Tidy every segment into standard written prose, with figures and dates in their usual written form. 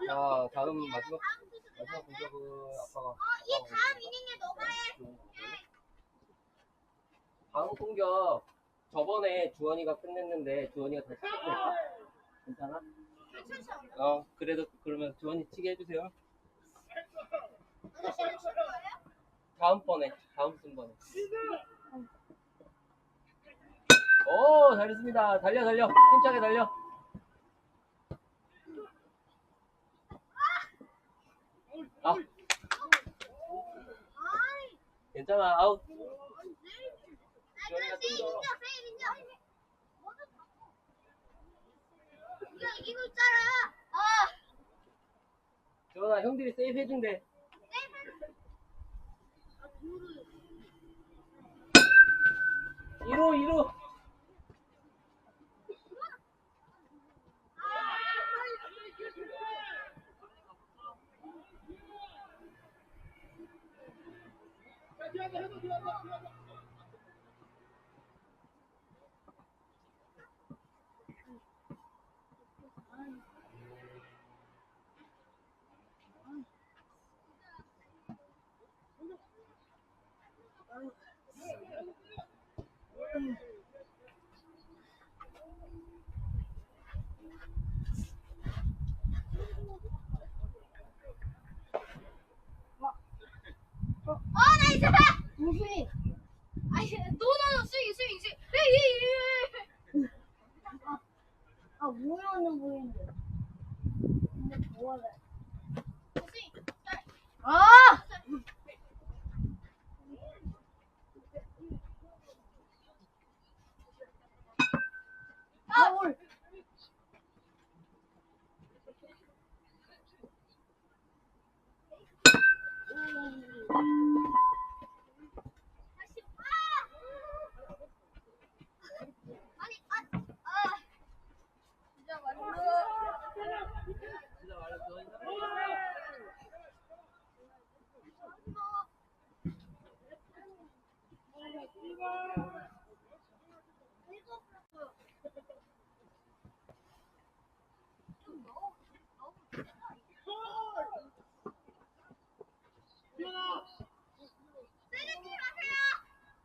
자, 다음 마지막 공격은 아빠가. 이 다음 이닝에 너가 해. 다음 공격 저번에 주원이가 끝냈는데 주원이가 다시 치고 괜찮아? 그래도 그러면 주원이 치게 해주세요. 다음번에 다음 순번에. 오, 잘했습니다. 달려 힘차게 달려. 아, 괜찮아. 아웃. 주원이가 좀 더. 이기고 있잖아. 주원아, 형들이 세이브 해준대. 1루. 나이스! 무슨? 아니, 노노노 스윙. 뭐하는 거인데? 근데 뭐하래? 스윙. 올.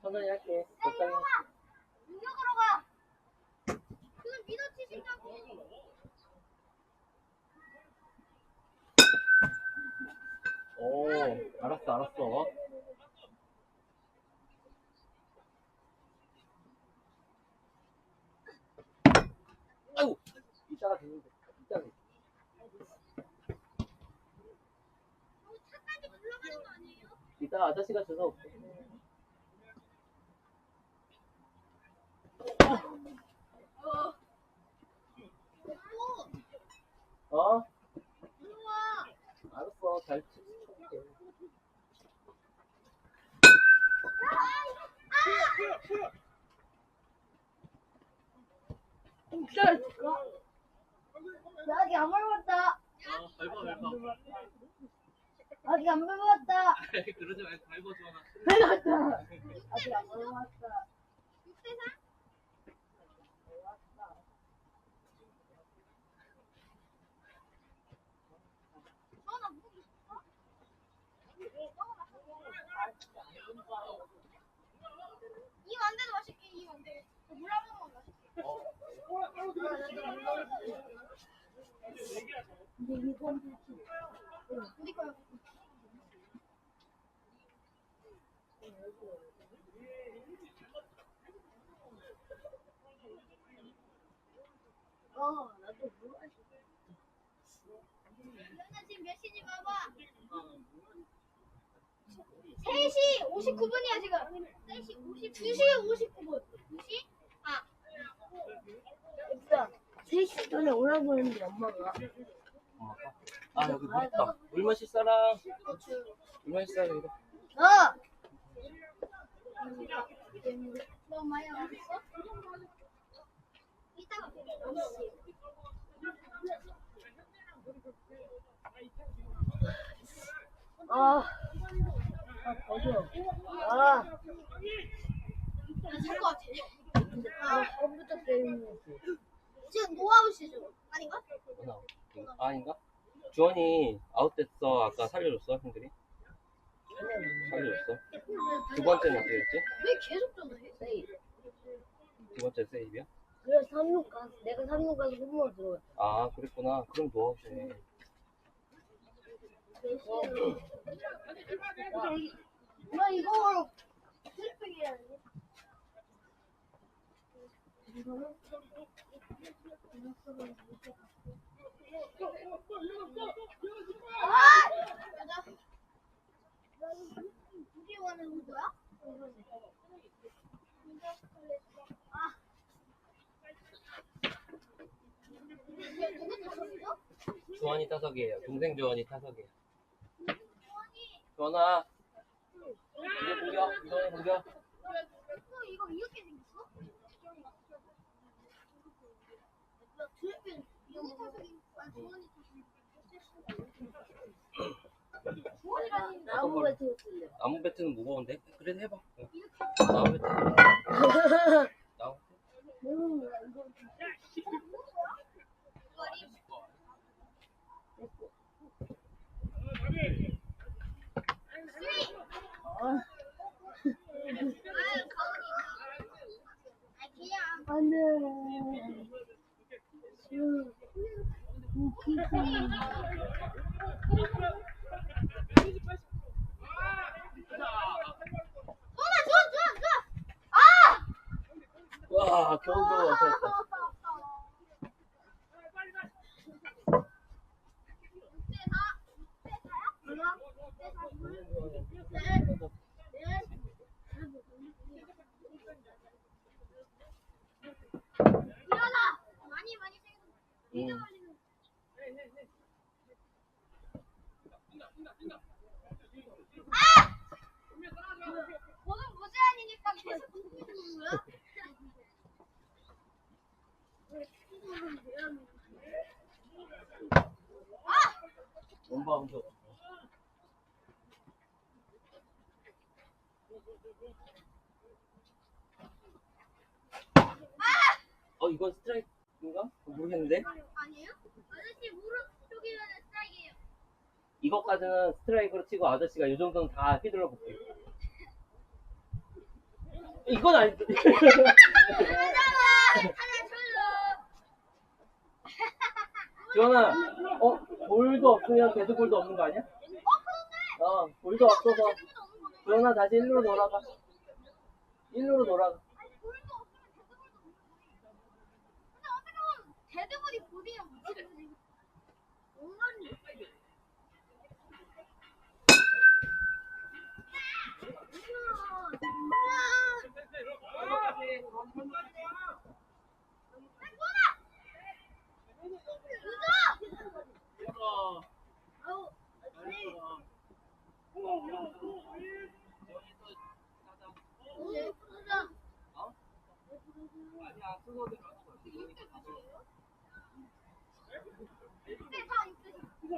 천천히 할게. 적당히. 공격으로 가. 그건 믿어치신다고. 오, 알았어. 아이고, 이따가 되는데. 차까지 굴러가는 거 아니에요? 이따 아저씨가 줘서 올게. 어? 우와. 알았어. 잘 치. 아직 안 밟았다. 밟아. 아직 안 밟았다. 그러지 말고 밟아, 주원아. 밟았다. 아직 안 밟았다. 6대4? 이 만대도 맛있게, 이 만대. 물 한 번만 마실게. 근데 이건 어디 거야? 나도 물 마실게. 연아 지금 몇 시지 봐봐. 3시 59분이야 지금. 2시 59분. 2시? 일단 3시 전에 오라고 했는데 엄마가. 여기 물 있다. 물 마실 사람. 물 마실 사람 이거. 너 많이 안 왔어? 이따가 버려. 살 것 같아. 컴퓨터 게임이지. 지금 노아웃이죠? 아닌가? 아닌가? 주원이 아웃됐어. 아까 살려줬어, 형들이? 살려줬어. 두 번째는 어떻게 됐지? 왜 계속 전화해? 세이브. 두 번째 세이브야? 그래서 3루 가서 내가 3루 가서 홈런 들어갔어. 아, 그랬구나. 그럼 노아웃이네. 나 이거 슬프게 해야지. 우리 원하는 거야? 아. 누구 타석이죠? 주원이 타석이에요. 동생 주원이 타석이에요. 주원아. 이제 공격. 주원이 공격. 이거 이렇게 생겼어? 누구 타석이? 아, 주원이 타석. 주원이라니. 나무 배트 쓸래. 나무 배트는 무거운데? 그래도 해봐. 이렇게. 나무 배트. 나무 배트. 안 돼. 와, 겨우겨우 왔다. 오늘 무제한이니까 계속 공부하는 거야? 원바운드. 이건 스트라이크인가? 모르겠는데? 아니에요? 아저씨 무릎 쪽이면 스트라이크예요. 이것까지는 스트라이크로 치고 아저씨가 이 정도는 다 휘둘러 볼게. 이건 아니지. 지원아, 볼도 없으면 데드볼도 없는 거 아니야? 볼도 없어서. 지원아, 다시 1루로 돌아가. 1루로 돌아가. 데드볼이 보디에 묻히는 엉망이.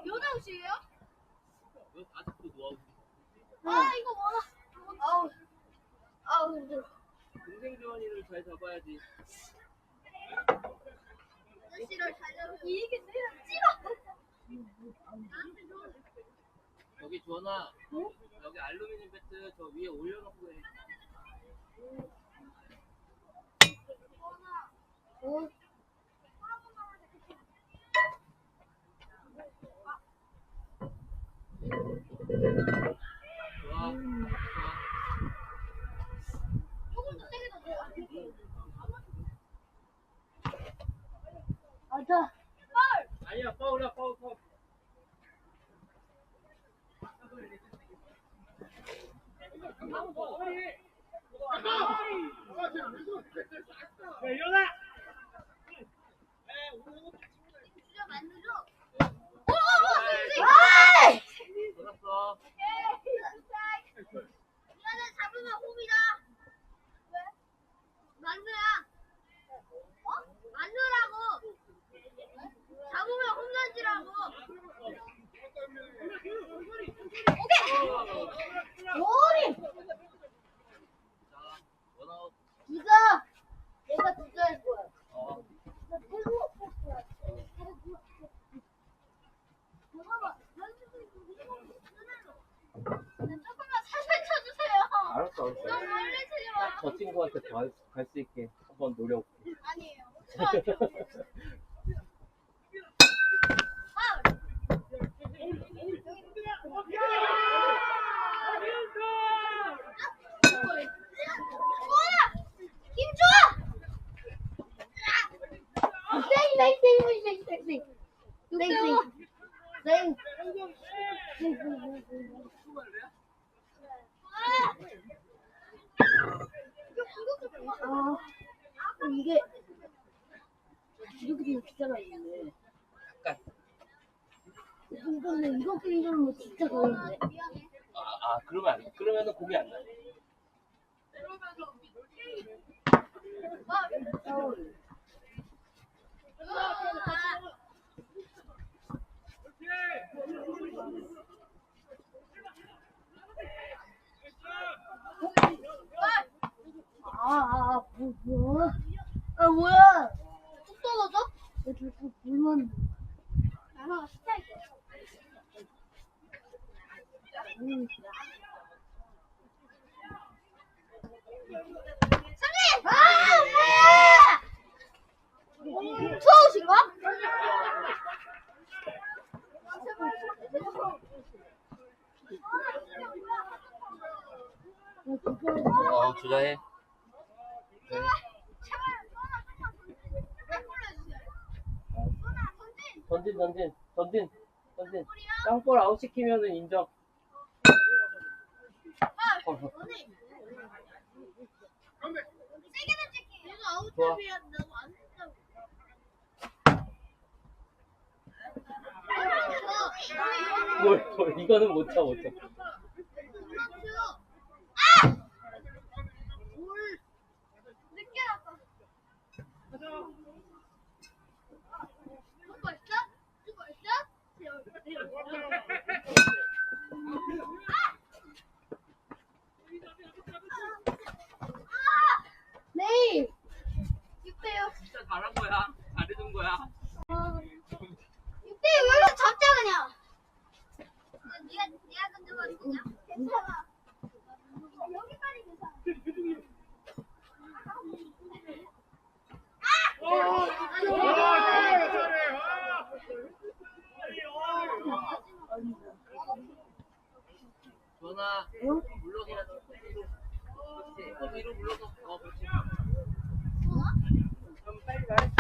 여자옷이에요? 아 이거 뭐라? 아우 힘들어. 동생 주원이를 잘 잡아야지. 아저씨를 잘 잡으면 이게 내가 찍어. 나한테 줘. 여기 주원아, 여기 알루미늄 배트 저 위에 올려놓고 해. 어? 좋아. 조금 더 세게 더 줘. 맞아. 아니야, 파울이야, 파울. 야, 일어나! 주저 만들어. 돌았어. 이거는 잡으면 홈이다. 왜? 만두야. 만두라고. 잡으면 홈런지라고. 오케이. 머리. 자, 원아웃. 기가. 내가 진짜 할 거야. 어. 나 태국 할 거야. 잠깐만. 조금만 살살 쳐주세요. 알았어, 알았어. 너무 멀리 치지 마. 딱 저 친구한테 갈 수 있게 한번 노려볼게. 아니에요. 힘 좋아! 이게 이렇게 되면 진짜 맛있네. 약간. 근데 이거 끼리면 진짜 맛있네. 미안해. 그러면 안 돼. 그러면은 고기 안 나. 뭐야? 뭐야? 뚝 떨어져? 물만. 아, 스타일. 삼진! 투아웃인가? 주자해. 네. 던진. 땅볼 아웃 시키면은 인정. 세게는 찍기. 얘가 좋아. 아웃잡이야. 나도 안 했다고. 이거는 못 쳐. 늦게 났다. 누구 있어? 네. 6대6. 진짜 잘한 거야. 잘해준 거야. 6대6 여기서 잡자 그냥. 네가 던져버리냐? 괜찮아. 여기까지 괜찮아. 전화 물러서라도. 그렇지. 거기로 물러서. 그렇지. 그럼 빨리 말해야지.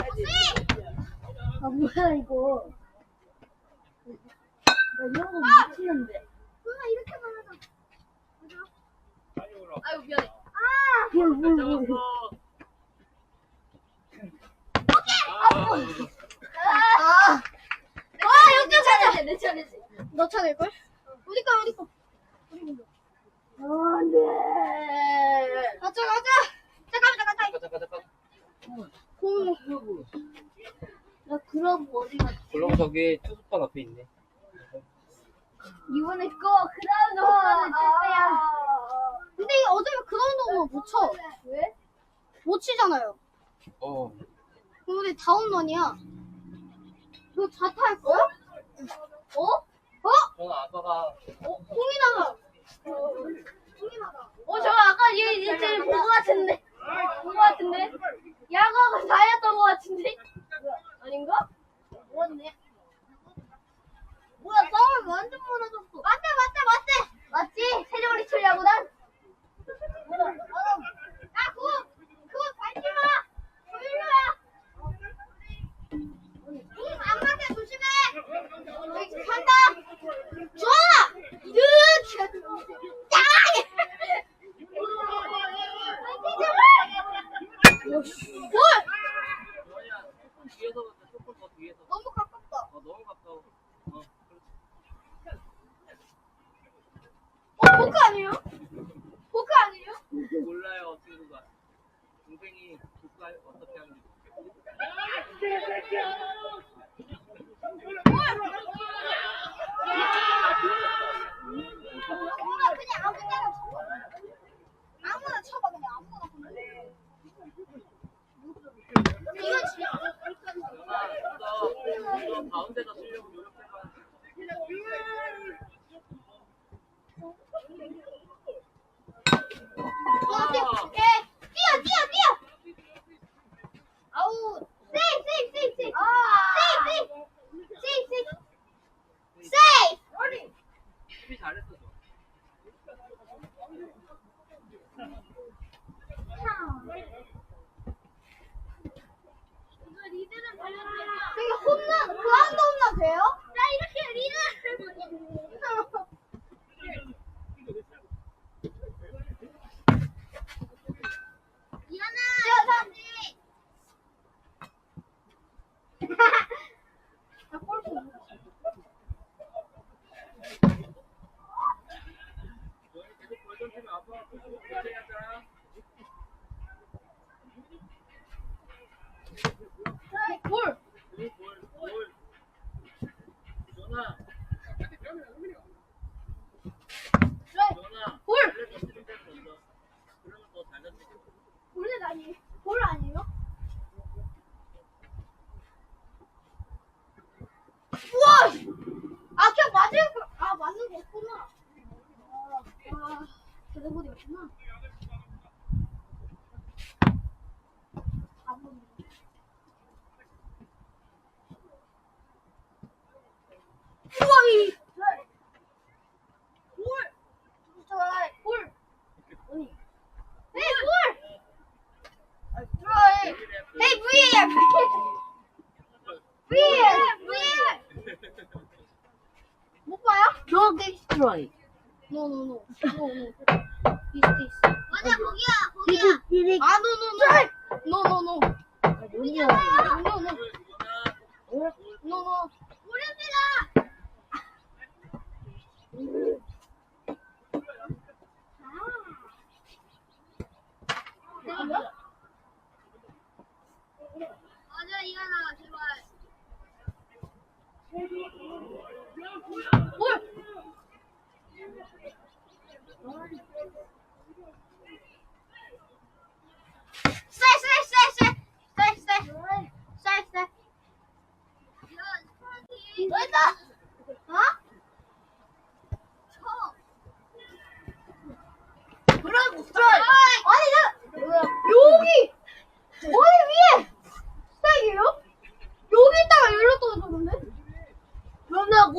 뭐야 이거? 나 이런 거 못 치는데. 누나 이렇게 말하자. 아유 미안해. 뭘. 역전 차례. 내 차례지. 너 차례일걸? 어디 거? 안돼. 가자. 잠깐. 나 그럼 어디 갔지? 그럼 저기 투수판 앞에 있네. 이번에 거 그다음 넘어가는 실패야. 근데 이게 어차피 그런 놈은 못 쳐. 왜? 못 치잖아요. 근데 다운런이야. 너 자타 할 거야? 저는 아빠가 공이 나가. 저 아까 얘 진짜 본거 같은데. 야구가 다였던 거 같은데? 아닌가? 그렇네. 뭐야 싸움을 완전 무너졌어. 맞지? 세종리 치려고 난? 야, 그거 밟지 마. 조율로야. 안 맞게 조심해. 여기 간다. 좋아. 이렇게. 야! 뭘? 뒤에서 조금 더 뒤에서. 너무 가깝다. 너무 가까워. 포크 아니에요? 몰라요 친구가. 동생이 국가 어떻게 하는지. 그냥 아무나 쳐봐. 그냥 아무거나. 가운데다 쓰려고 노력해봐. 뛰어. 아우, 세이프. 수비 잘했어. 너. 저기 홈런, 그라운드 홈런 돼요? 나 이렇게 리드를 이하나! 나 골프. 너희 계속 볼 던지면 아빠 고생하자. 골! 볼. 전화. 전화. 골! 원래 던지는 대로 던져. 그러면 더 잘 던지겠다. 골 아니에요? 골 아니에요? 우와! 아, 그냥 맞는 거였구나. 제대로였구나. 우와, 이! 골! 네, 골! 트라이! 헤이, VAR! 못 봐요? 저기 스트라이. No. This. 맞아, 거기야. 디디. 아, no. 우리잖아요. No. 우리입니다. 맞아, 이하나, 제발. 뭘? 쌀. 됐다. 어? 그러고 스트라이. 아니, 여기! 어디 위에! 스타일이에요? 여기 있다가 여기로 떨어졌는데? 그러고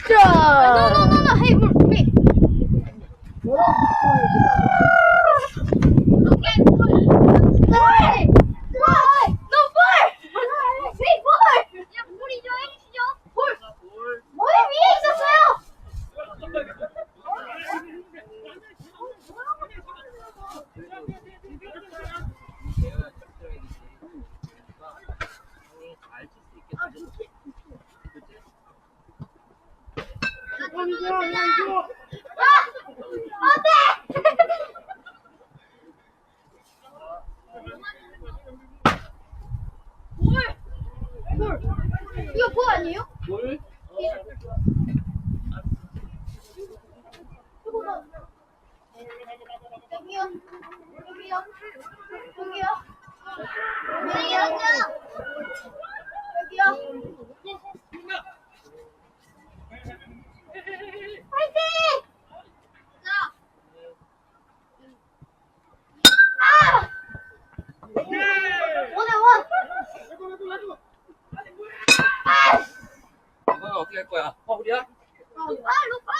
자. No. Hey, me. 머리 위에 있었어요! 내가 스트라이크지. 형이 잘 칠 수 있겠지. 그치? 이거 볼 아니에요? 볼? 화이팅! 자. 아! 5대1. 이거는 어떻게 할 거야? 파울이야? 높아.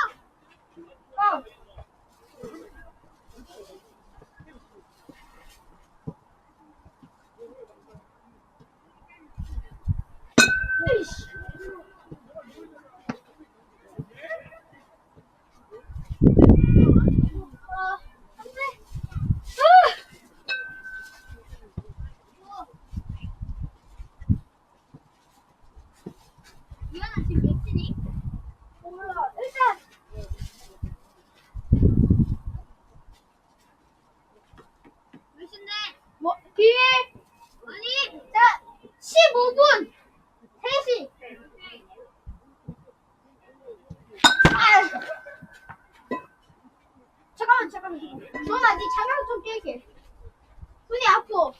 이씨. 안 돼. 미안아, 지금 몇 시니? 몰라. 일단. 몇인데? 뭐, 기회? 아니, 자, 15분. 3시. 잠깐만. 너나 네 장갑 좀 낄게. 손이 아파.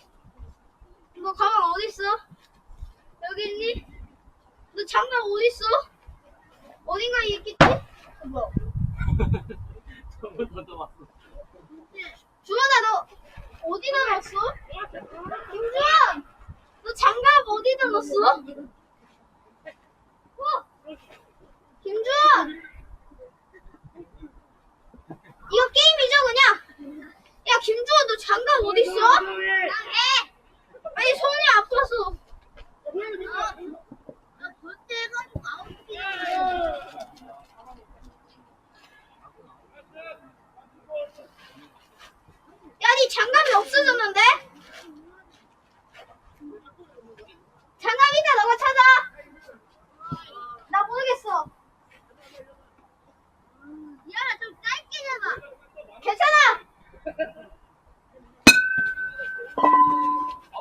너 가방 어딨어? 여기 있니? 너 장갑 어딨어? 어딘가에 있겠지? 뭐야? 저번 던져봤어. 주원아 너 어디다 놨어? 김주원! 너 장갑 어디다 놨어? 김주원! 이거 게임이죠 그냥? 야 김주원 너 장갑 어딨어? 아니 손이 아파서 야, 니 장갑이 없어졌는데? 장갑 이따 너가 찾아. 나 모르겠어. 미안해, 좀 짧게 잡아. 괜찮아.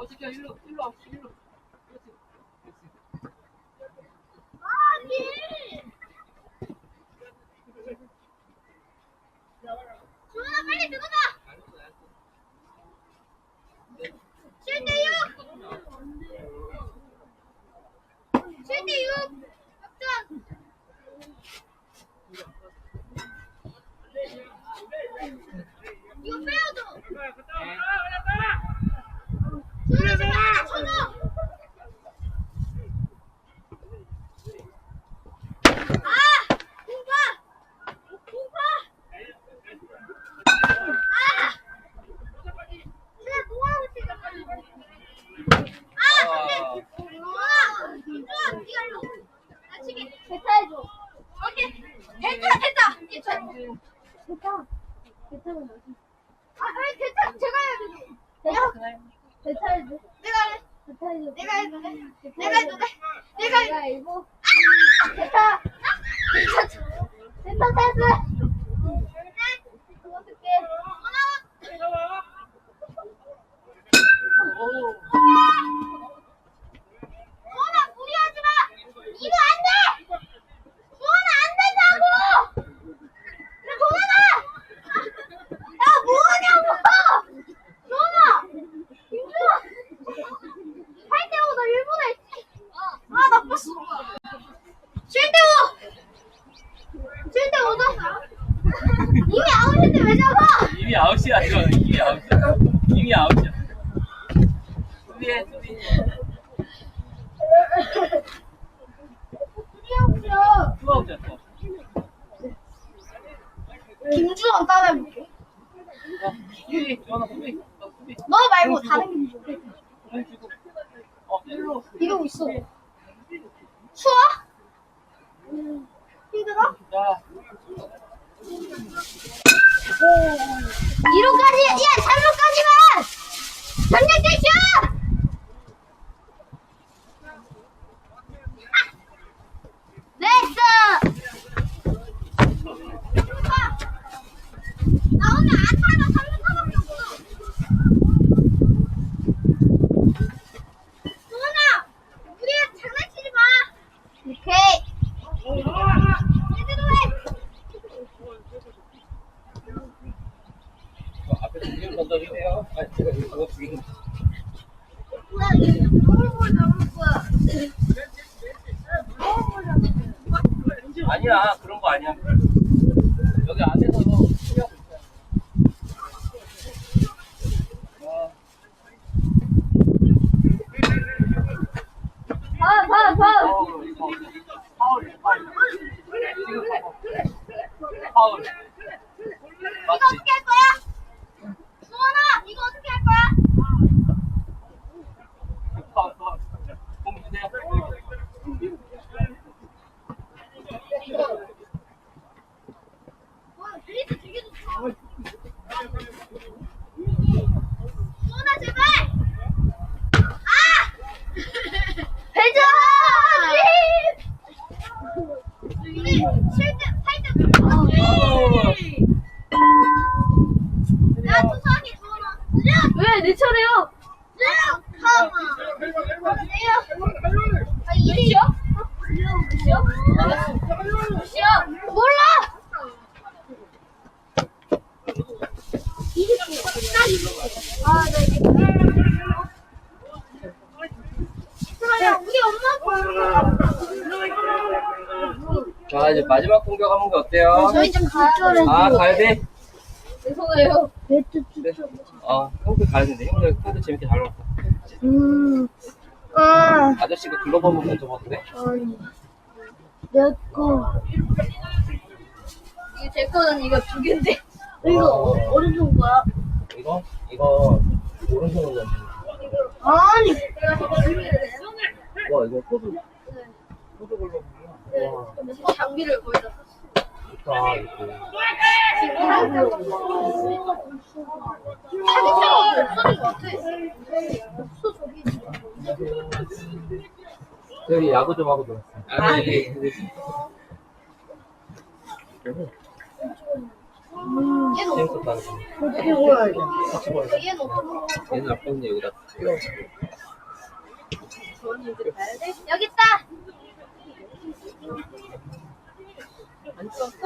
시켜 일로 와. 그렇지. 아니. 주원아, 빨리 들어가. 7대6! 7대6! 역전! 이거 빼야죠! 주원아 제발 하나 쳐줘! 아! 공파! 공파! 아! 제가 뭐하고 지금 주원아! 니가 일로 나치게 대타해줘. 오케이. 됐다. 이제 저. 대타는 어디? 아니 대타 제가 해야 되지. 대타해줘. 내가 해. 대타해줘. 내가 해도 돼. 내가 해도 돼. 내가 해도 돼. 대타. 대타 패스. 어떡해. 주원아 무리하지 마. 이거 안 돼. 주원아 안 된다고. 주원아. 야 뭐하냐고. 주원아. 김주원. 8대5 너 일본에 있지. 아 나빴어. 7대5. 7대5다. 이미 아웃인데 왜 잡아? 이미 아웃이야 이거. 이미 아웃이야. 수비해. 투아웃이야. 김주원 따라해볼게. 수비. 주원아 수비. 너 말고 다른 김주원. 일로. 이러고 있어. 추워? 힘들어? 자. 2루까지, 야, 3루까지만! 전력 대쇼! 됐어! 나 오늘 안타가 3루타밖에 없어. 수원아! 우리가 장난치지 마! 오케이. 제대로 해! 앞에서 지금 던져주세요. 제가 이거 지금. 나 이거 너무 남을 거야. 아니야 그런 거 아니야. 여기 안에서 수비하고 있어요. 파울. 이거 어떻게 할 거야? 수원아, 이거 어떻게 할 거야? 파울. 공 주세요. 와, 드리트 되게 좋다. 수원아, 제발! 아! 배자! 우리 7대, 8대. 야, 투수하기 수원아. 왜 내 차례야? 잠깐만. 아, 이리요? 시야. 몰라! 아, 나 이제. 그러면 우리 엄마 자, 이제 마지막 공격 하는 게 어때요? 저희 좀 가야 아, 가야 돼? 죄송해요. 네. 형도 가야 되는데. 형도 재밌게 잘 놀았어. 아저씨가 글로브 한번 던져봐도 돼? 내거 이게 제 거는 이거 두 개인데. 이거 오른쪽 거야? 이거 오른손으로 던져. 아니 와, 이거 포드 글로브구나. 와, 장비를 거의 다 좋다, 이거. 여기 야구 좀 하고 놀았어. 재밌었다. 어떻게 보여야 돼? 같이 보자. 얘는 아빠는 여기다. 여기 있다. 안 좋았어?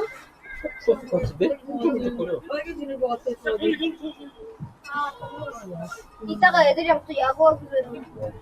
소스 같은데? 끈적끈적거려. 빨개지는 것 같아서. 이따가 애들이랑 또 야구하기로 했는데.